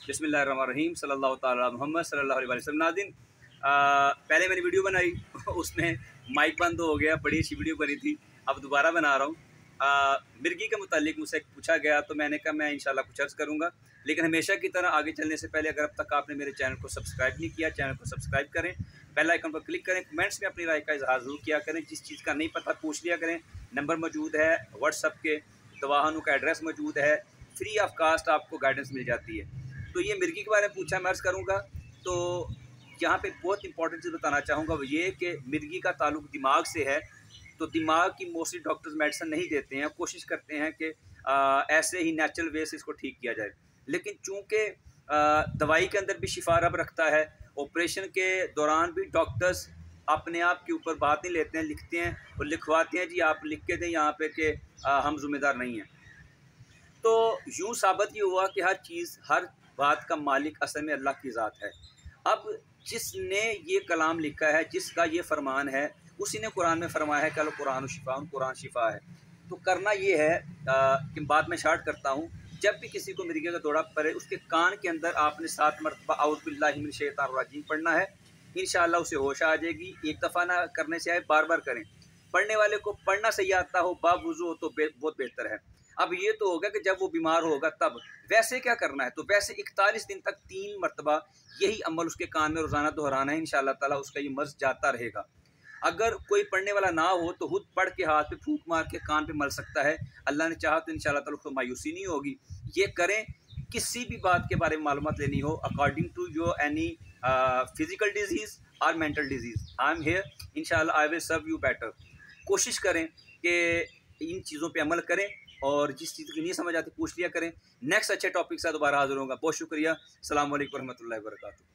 बिस्मिल्लाहिर्रहमानिर्रहीम सल्लल्लाहु ताला मुहम्मद सल्लल्लाहु अलैहि वसल्लम। नादिन, पहले मैंने वीडियो बनाई उसमें माइक बंद हो गया, बड़ी अच्छी वीडियो बनी थी। अब दोबारा बना रहा हूँ। मिर्गी के मुतालिक मुझसे पूछा गया तो मैंने कहा मैं इंशाल्लाह कुछ अर्ज़ करूँगा, लेकिन हमेशा की तरह आगे चलने से पहले अगर अब तक आपने मेरे चैनल को सब्सक्राइब नहीं किया, चैनल को सब्सक्राइब करें, बेल आइकन पर क्लिक करें, कमेंट्स में अपनी राय का इजहार ज़रूर किया करें। जिस चीज़ का नहीं पता पूछ लिया करें। नंबर मौजूद है व्हाट्सअप के, दवाहानू का एड्रेस मौजूद है, फ्री ऑफ कास्ट आपको गाइडेंस मिल जाती है। तो ये मिर्गी के बारे में पूछा, मैं अर्ज़ करूँगा। तो यहाँ पे बहुत इंपॉर्टेंट चीज़ बताना चाहूँगा वो ये कि मिर्गी का ताल्लुक दिमाग से है। तो दिमाग की मोस्टली डॉक्टर्स मेडिसिन नहीं देते हैं, कोशिश करते हैं कि ऐसे ही नेचुरल वे से इसको ठीक किया जाए। लेकिन चूँकि दवाई के अंदर भी शिफा रब रखता है, ऑपरेशन के दौरान भी डॉक्टर्स अपने आप के ऊपर बात नहीं लेते हैं, लिखते हैं और लिखवाते हैं जी आप लिख के दें यहाँ पे कि हम ज़िम्मेदार नहीं हैं। तो यूँ साबित ये हुआ कि हर चीज़, हर बात का मालिक असल में अल्लाह की ज़ात है। अब जिसने ये कलाम लिखा है, जिसका ये फरमान है, उसी ने कुरान में फरमाया है कि कुरान शिफा, कुरान शिफा है। तो करना ये है कि बात मैं शार्ट करता हूँ। जब भी किसी को मिर्गी का दौरा पड़े, उसके कान के अंदर आपने 7 मरतबा औज़ु बिल्लाहि मिनश शैतानिर रजीम पढ़ना है। इंशाअल्लाह उसे होश आ जाएगी। एक दफ़ा ना करने से आए, बार बार करें। पढ़ने वाले को पढ़ना सही आता हो, बावुज़ू हो, तो बहुत बेहतर है। अब ये तो होगा कि जब वो बीमार होगा तब। वैसे क्या करना है, तो वैसे 41 दिन तक 3 मरतबा यही अमल उसके कान में रोज़ाना दोहराना है। इंशाअल्लाह ताला उसका ये मर्ज़ जाता रहेगा। अगर कोई पढ़ने वाला ना हो तो खुद पढ़ के हाथ पे फूंक मार के कान पे मल सकता है। अल्लाह ने चाहा तो इंशाअल्लाह ताला उसको मायूसी नहीं होगी। ये करें। किसी भी बात के बारे में मालूमात लेनी हो, according to your any physical disease और mental disease, I am here. इंशाअल्लाह I will serve you better. कोशिश करें कि इन चीज़ों पे अमल करें और जिस चीज़ की नहीं समझ आती पूछ लिया करें। नेक्स्ट अच्छे टॉपिक से दोबारा हाज़िर होगा। बहुत शुक्रिया। अस्सलाम वालेकुम रहमतुल्लाहि व बरकातुहू।